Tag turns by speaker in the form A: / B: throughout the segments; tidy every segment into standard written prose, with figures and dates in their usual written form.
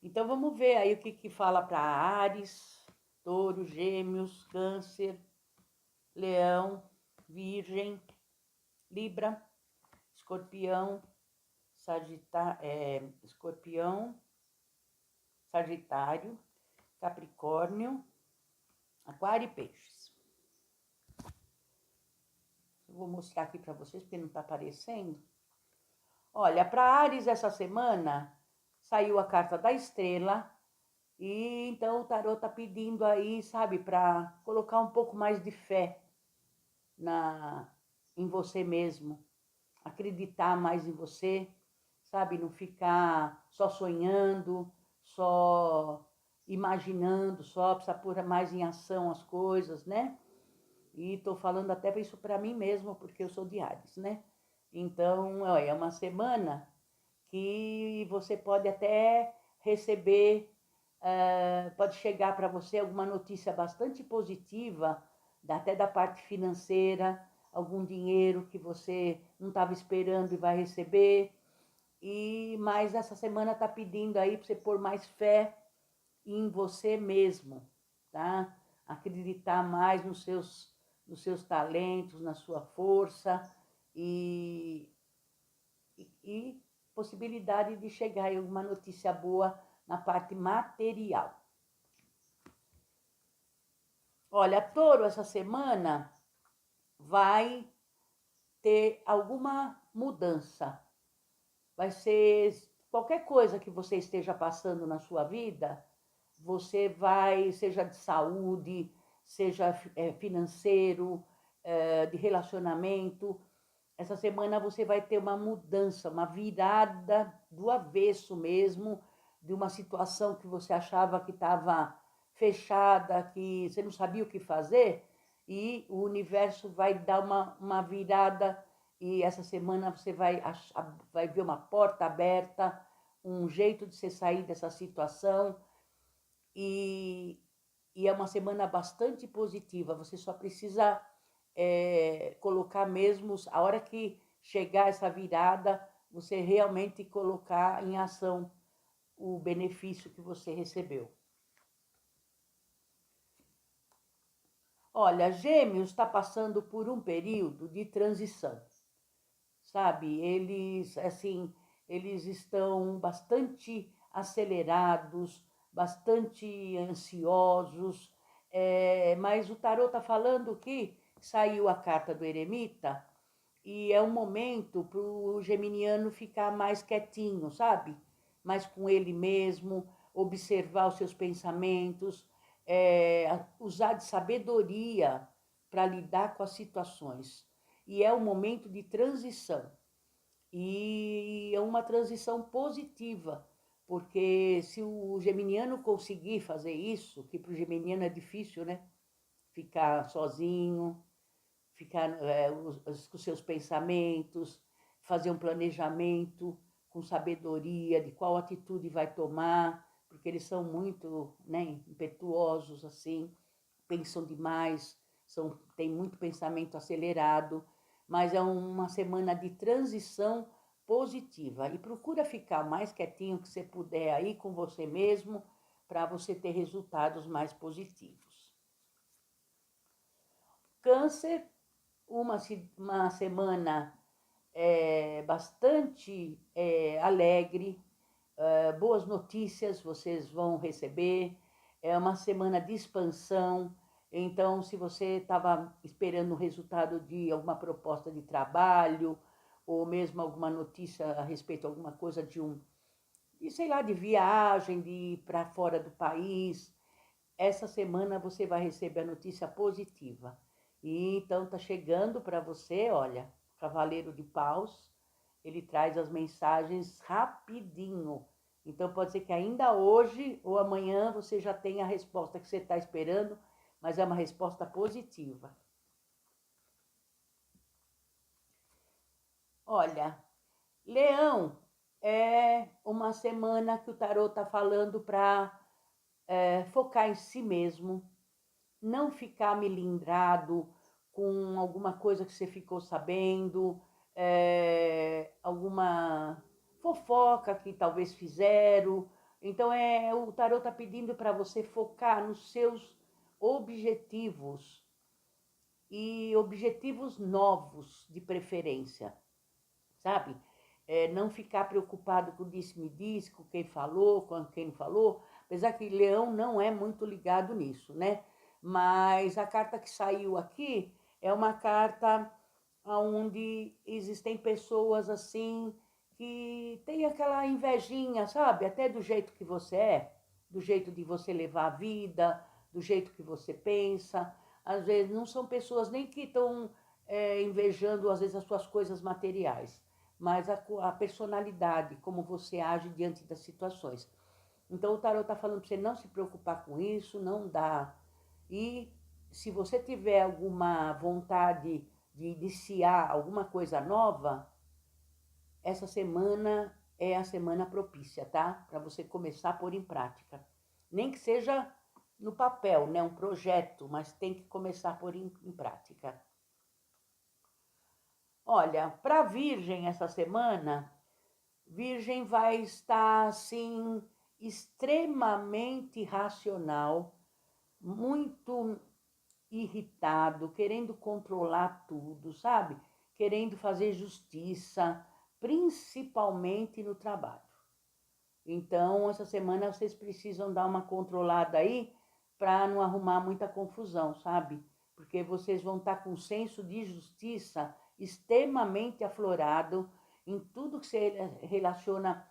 A: Então vamos ver aí o que que fala para Áries, Touro, Gêmeos, Câncer, Leão, Virgem, Libra, Escorpião, Escorpião, Sagitário, Capricórnio, Aquário e Peixes. Eu vou mostrar aqui para vocês porque não está aparecendo. Olha, para Áries essa semana saiu a carta da estrela e então o tarô tá pedindo aí, sabe, para colocar um pouco mais de fé na em você mesmo, acreditar mais em você, sabe, não ficar só sonhando, só imaginando, só precisa pôr mais em ação as coisas, né? E tô falando até isso para mim mesmo, porque eu sou de Áries, né? Então, ó, é uma semana que você pode até receber, pode chegar para você alguma notícia bastante positiva, até da parte financeira, algum dinheiro que você não estava esperando e vai receber. E mais essa semana está pedindo aí para você pôr mais fé em você mesmo, tá? Acreditar mais nos seus talentos, na sua força e, e possibilidade de chegar em alguma notícia boa na parte material. Olha, Touro, essa semana vai ter alguma mudança. Vai ser qualquer coisa que você esteja passando na sua vida, você vai, seja de saúde, seja financeiro, de relacionamento, essa semana você vai ter uma mudança, uma virada do avesso mesmo, de uma situação que você achava que estava fechada, que você não sabia o que fazer, e o universo vai dar uma virada, e essa semana você vai ver uma porta aberta, um jeito de você sair dessa situação, e, e é uma semana bastante positiva. Você só precisa colocar mesmo, a hora que chegar essa virada, você realmente colocar em ação o benefício que você recebeu. Olha, Gêmeos está passando por um período de transição, sabe? Eles, assim, eles estão bastante acelerados, bastante ansiosos, mas o tarô está falando que saiu a carta do eremita e é um momento para o geminiano ficar mais quietinho, sabe? Mais com ele mesmo, observar os seus pensamentos, usar de sabedoria para lidar com as situações. E é um momento de transição. E é uma transição positiva, porque se o geminiano conseguir fazer isso, que para o geminiano é difícil, né? Ficar sozinho, ficar com seus pensamentos, fazer um planejamento com sabedoria de qual atitude vai tomar, porque eles são muito, né, impetuosos assim, pensam demais, têm muito pensamento acelerado, mas é uma semana de transição positiva e procura ficar o mais quietinho que você puder aí com você mesmo para você ter resultados mais positivos. Câncer, uma semana bastante alegre, boas notícias vocês vão receber, é uma semana de expansão, então se você estava esperando o resultado de alguma proposta de trabalho, ou mesmo alguma notícia a respeito de alguma coisa sei lá, de viagem, de ir para fora do país, essa semana você vai receber a notícia positiva. E então tá chegando para você, olha, Cavaleiro de Paus, ele traz as mensagens rapidinho. Então pode ser que ainda hoje ou amanhã você já tenha a resposta que você está esperando, mas é uma resposta positiva. Olha, Leão é uma semana que o tarô está falando para focar em si mesmo, não ficar melindrado com alguma coisa que você ficou sabendo, alguma fofoca que talvez fizeram, Então, o tarô está pedindo para você focar nos seus objetivos e objetivos novos, de preferência, sabe? Não ficar preocupado com disse-me-disse, com quem falou, com quem não falou, apesar que Leão não é muito ligado nisso, né? Mas a carta que saiu aqui é uma carta onde existem pessoas assim que tem aquela invejinha, sabe? Até do jeito que você é, do jeito de você levar a vida, do jeito que você pensa. Às vezes não são pessoas nem que estão invejando, às vezes, as suas coisas materiais, mas a personalidade, como você age diante das situações. Então o tarot está falando para você não se preocupar com isso, não dá. E se você tiver alguma vontade de iniciar alguma coisa nova, essa semana é a semana propícia, tá? Para você começar a pôr em prática. Nem que seja no papel, né? Um projeto, mas tem que começar a pôr em prática. Olha, para Virgem essa semana, Virgem vai estar assim extremamente racional, muito irritado, querendo controlar tudo, sabe? Querendo fazer justiça, principalmente no trabalho. Então, essa semana vocês precisam dar uma controlada aí para não arrumar muita confusão, sabe? Porque vocês vão estar com um senso de justiça extremamente aflorado em tudo que se relaciona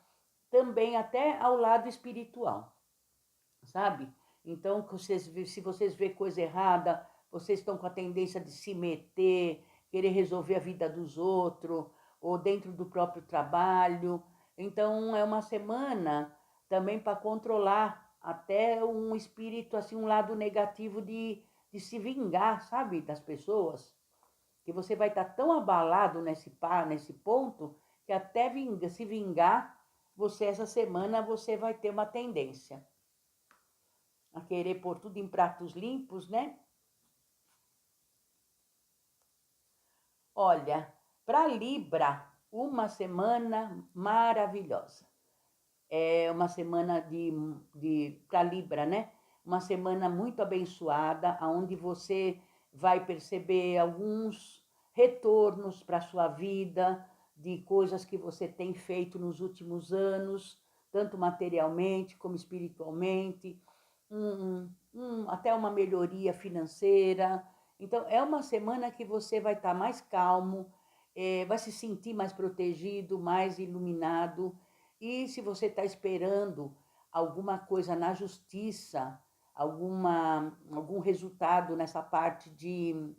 A: também até ao lado espiritual, sabe? Então, se vocês vê coisa errada, vocês estão com a tendência de se meter, querer resolver a vida dos outros, ou dentro do próprio trabalho. Então, é uma semana também para controlar até um espírito, assim, um lado negativo de se vingar, sabe, das pessoas. Que você vai estar tão abalado nesse ponto, que até se vingar, você essa semana você vai ter uma tendência a querer pôr tudo em pratos limpos, né? Olha, para Libra, uma semana maravilhosa. É uma semana para Libra, né? Uma semana muito abençoada, onde você vai perceber alguns retornos para a sua vida, de coisas que você tem feito nos últimos anos, tanto materialmente como espiritualmente, até uma melhoria financeira. Então, é uma semana que você vai estar mais calmo, vai se sentir mais protegido, mais iluminado. E se você está esperando alguma coisa na justiça, algum resultado nessa parte de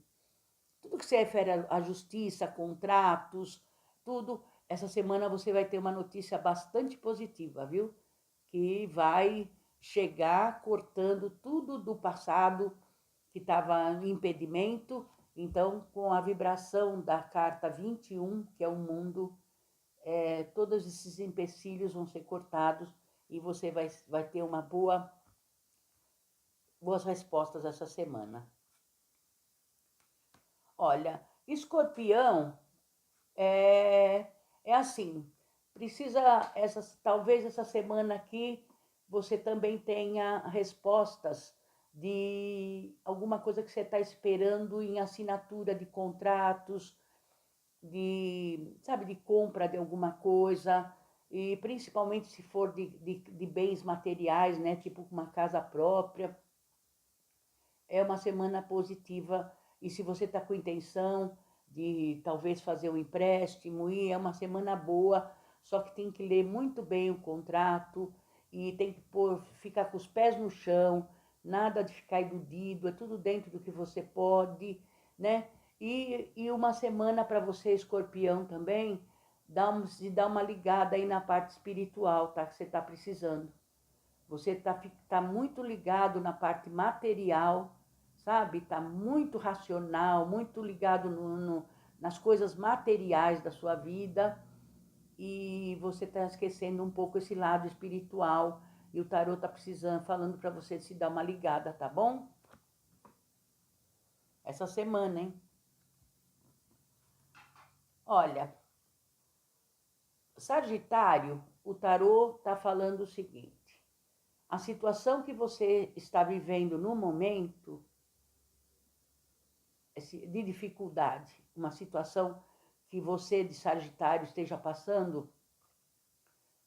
A: tudo que se refere à justiça, contratos, tudo, essa semana você vai ter uma notícia bastante positiva, viu? Que vai chegar cortando tudo do passado que estava em impedimento. Então, com a vibração da carta 21, que é o mundo, todos esses empecilhos vão ser cortados e você vai ter boas respostas essa semana. Olha, Escorpião é assim, talvez essa semana aqui você também tenha respostas de alguma coisa que você está esperando em assinatura de contratos, sabe, de compra de alguma coisa, e principalmente se for de bens materiais, né, tipo uma casa própria. É uma semana positiva, e se você está com intenção de talvez fazer um empréstimo, e é uma semana boa, só que tem que ler muito bem o contrato e tem que ficar com os pés no chão, nada de ficar iludido, é tudo dentro do que você pode, né? E uma semana para você, Escorpião, também, dar uma ligada aí na parte espiritual, tá? Que você está precisando. Você tá muito ligado na parte material, sabe? Tá muito racional, muito ligado nas coisas materiais da sua vida, e você está esquecendo um pouco esse lado espiritual, e o tarô tá precisando, falando para você se dar uma ligada, tá bom? Essa semana, hein? Olha, Sagitário, o tarô tá falando o seguinte: a situação que você está vivendo no momento de dificuldade, uma situação que você de Sagitário esteja passando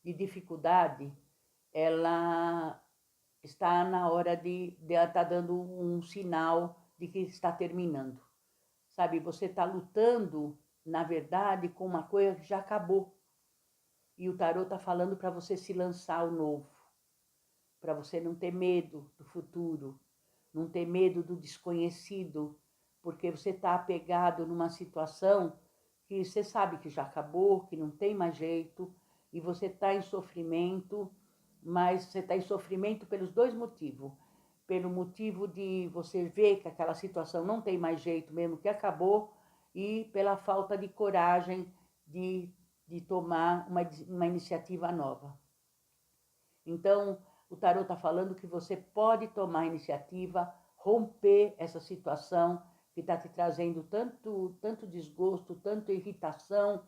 A: de dificuldade, ela está na hora de ela estar dando um sinal de que está terminando. Sabe, você está lutando, na verdade, com uma coisa que já acabou. E o tarô está falando para você se lançar ao novo, para você não ter medo do futuro, não ter medo do desconhecido, porque você está apegado numa situação que você sabe que já acabou, que não tem mais jeito, e você está em sofrimento, mas você está em sofrimento pelos dois motivos. Pelo motivo de você ver que aquela situação não tem mais jeito, mesmo que acabou, e pela falta de coragem de tomar uma iniciativa nova. Então, o tarô está falando que você pode tomar a iniciativa, romper essa situação que está te trazendo tanto desgosto, tanta irritação.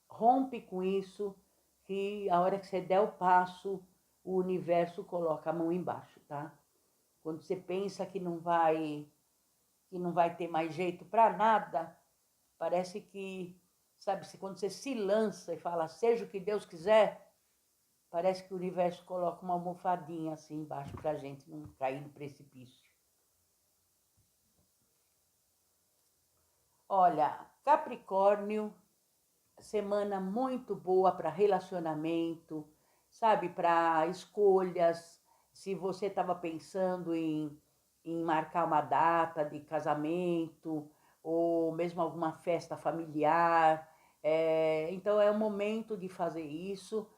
A: Rompe com isso, que a hora que você der o passo, o universo coloca a mão embaixo, tá? Quando você pensa que não vai ter mais jeito para nada, parece que, sabe, quando você se lança e fala, seja o que Deus quiser, parece que o universo coloca uma almofadinha assim embaixo pra gente não cair no precipício. Olha, Capricórnio, semana muito boa para relacionamento, sabe, para escolhas. Se você estava pensando em marcar uma data de casamento ou mesmo alguma festa familiar, então é o momento de fazer isso.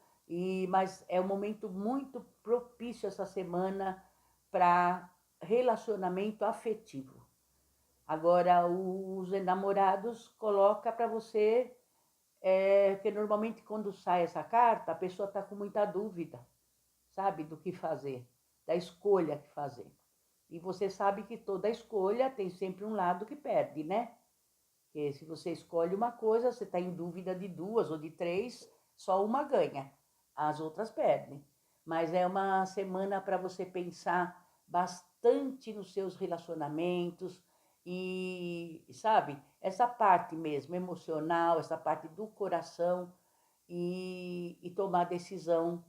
A: Mas é um momento muito propício essa semana para relacionamento afetivo. Agora, os enamorados coloca para você, porque normalmente quando sai essa carta, a pessoa está com muita dúvida, sabe, do que fazer, da escolha que fazer. E você sabe que toda escolha tem sempre um lado que perde, né? Porque se você escolhe uma coisa, você está em dúvida de duas ou de três, só uma ganha, as outras perdem. Mas é uma semana para você pensar bastante nos seus relacionamentos e, sabe, essa parte mesmo emocional, essa parte do coração e tomar a decisão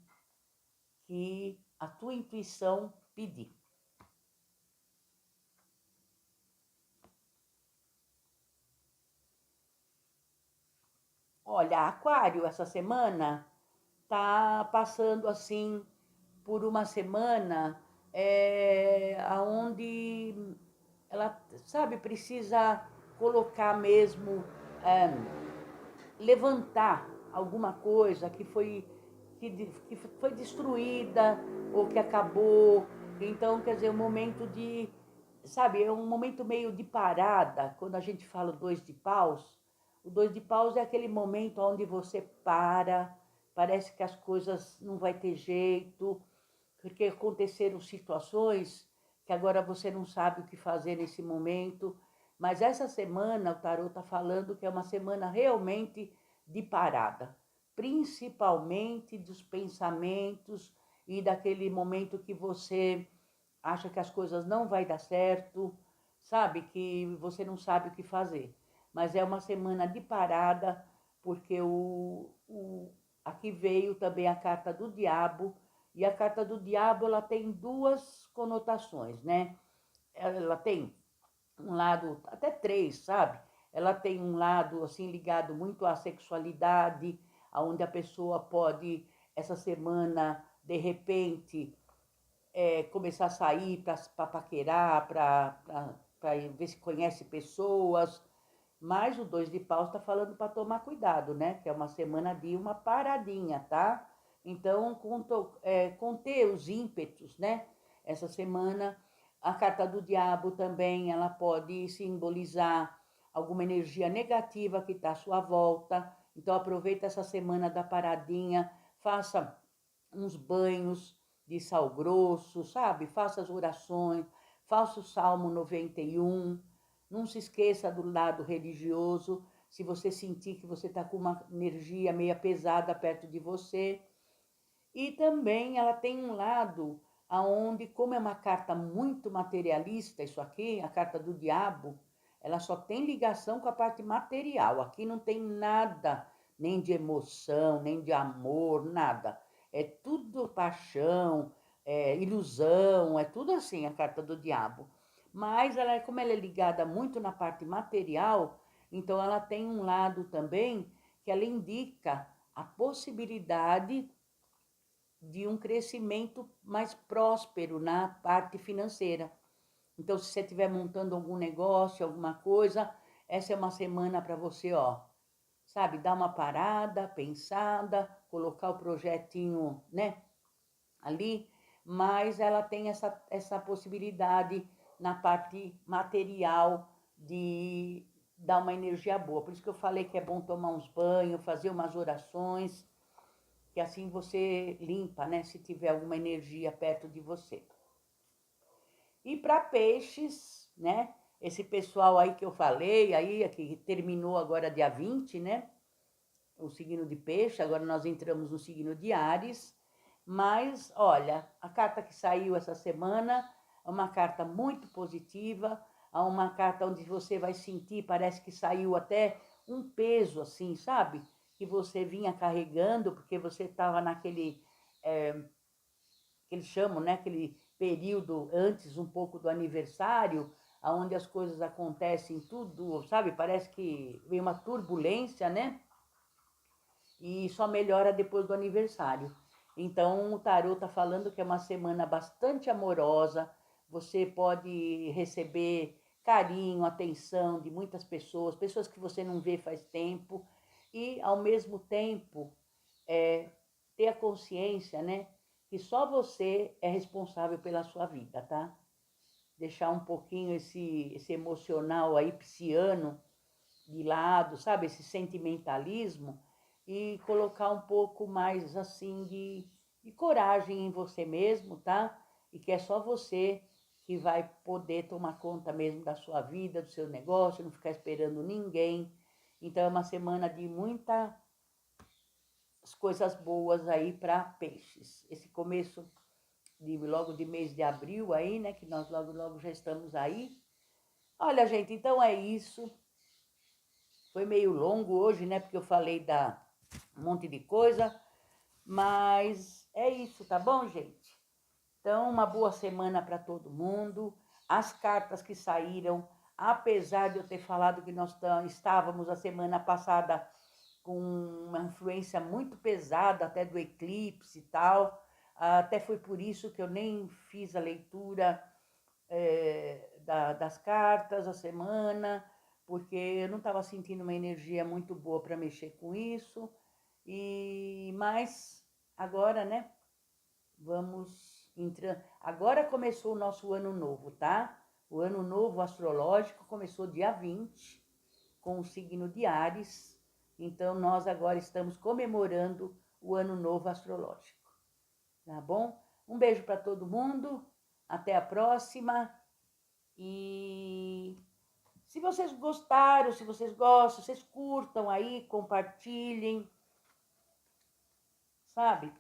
A: que a tua intuição pedir. Olha, Aquário, essa semana tá passando assim por uma semana aonde ela, sabe, precisa colocar mesmo, é, levantar alguma coisa que foi destruída ou que acabou. Então, quer dizer, um momento de, sabe, é um momento meio de parada. Quando a gente fala dois de paus, o dois de paus é aquele momento onde você para, parece que as coisas não vai ter jeito, porque aconteceram situações que agora você não sabe o que fazer nesse momento. Mas essa semana o tarô está falando que é uma semana realmente de parada, principalmente dos pensamentos e daquele momento que você acha que as coisas não vai dar certo, sabe, que você não sabe o que fazer. Mas é uma semana de parada, porque aqui veio também a carta do diabo, e a carta do diabo ela tem duas conotações, né? Ela tem um lado, até três, sabe? Ela tem um lado assim ligado muito à sexualidade, aonde a pessoa pode essa semana de repente começar a sair para paquerar, para ver se conhece pessoas. Mas o dois de paus está falando para tomar cuidado, né? Que é uma semana de uma paradinha, tá? Então, conter os ímpetos, né? Essa semana, a carta do diabo também, ela pode simbolizar alguma energia negativa que está à sua volta. Então, aproveita essa semana da paradinha, faça uns banhos de sal grosso, sabe? Faça as orações, faça o Salmo 91. Não se esqueça do lado religioso, se você sentir que você está com uma energia meio pesada perto de você. E também ela tem um lado aonde, como é uma carta muito materialista, isso aqui, a carta do diabo, ela só tem ligação com a parte material. Aqui não tem nada, nem de emoção, nem de amor, nada. É tudo paixão, é ilusão, é tudo assim a carta do diabo. Mas ela, como ela é ligada muito na parte material, então ela tem um lado também que ela indica a possibilidade de um crescimento mais próspero na parte financeira. Então, se você estiver montando algum negócio, alguma coisa, essa é uma semana para você, ó, sabe, dar uma parada, pensada, colocar o projetinho, né, ali, mas ela tem essa possibilidade na parte material de dar uma energia boa. Por isso que eu falei que é bom tomar uns banhos, fazer umas orações, que assim você limpa, né, se tiver alguma energia perto de você. E para peixes, né, esse pessoal aí que eu falei, aí que terminou agora dia 20, né, o signo de peixe, agora nós entramos no signo de Áries, mas olha, a carta que saiu essa semana é uma carta muito positiva, é uma carta onde você vai sentir, parece que saiu até um peso assim, sabe? Que você vinha carregando, porque você estava naquele, que eles chamam, né? Aquele período antes um pouco do aniversário, onde as coisas acontecem tudo, sabe? Parece que vem uma turbulência, né? E só melhora depois do aniversário. Então, o tarô está falando que é uma semana bastante amorosa, você pode receber carinho, atenção de muitas pessoas, pessoas que você não vê faz tempo, e ao mesmo tempo ter a consciência, né, que só você é responsável pela sua vida, tá? Deixar um pouquinho esse emocional aí, pisciano, de lado, sabe? Esse sentimentalismo e colocar um pouco mais assim de coragem em você mesmo, tá? E que é só você que vai poder tomar conta mesmo da sua vida, do seu negócio, não ficar esperando ninguém. Então é uma semana de muitas coisas boas aí para peixes. Esse começo de logo de mês de abril aí, né, que nós logo já estamos aí. Olha, gente, então é isso. Foi meio longo hoje, né? Porque eu falei da um monte de coisa, mas é isso, tá bom, gente? Então, uma boa semana para todo mundo. As cartas que saíram, apesar de eu ter falado que nós estávamos a semana passada com uma influência muito pesada, até do eclipse e tal, até foi por isso que eu nem fiz a leitura das cartas a semana, porque eu não estava sentindo uma energia muito boa para mexer com isso. Mas agora, né? Vamos entrar. Agora começou o nosso ano novo, tá? O ano novo astrológico começou dia 20, com o signo de Áries. Então, nós agora estamos comemorando o ano novo astrológico. Tá bom? Um beijo para todo mundo. Até a próxima. E se vocês gostaram, se vocês gostam, vocês curtam aí, compartilhem, sabe?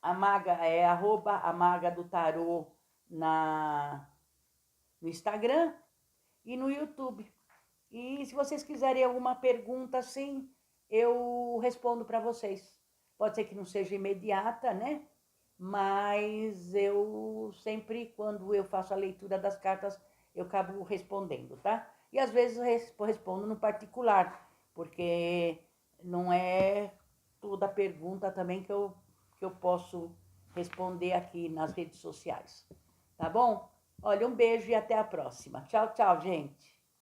A: A Maga é @ a Maga do Tarô no Instagram e no YouTube. E se vocês quiserem alguma pergunta assim, eu respondo para vocês. Pode ser que não seja imediata, né? Mas eu sempre, quando eu faço a leitura das cartas, eu acabo respondendo, tá? E às vezes eu respondo no particular, porque não é toda pergunta também que eu posso responder aqui nas redes sociais, tá bom? Olha, um beijo e até a próxima. Tchau, tchau, gente.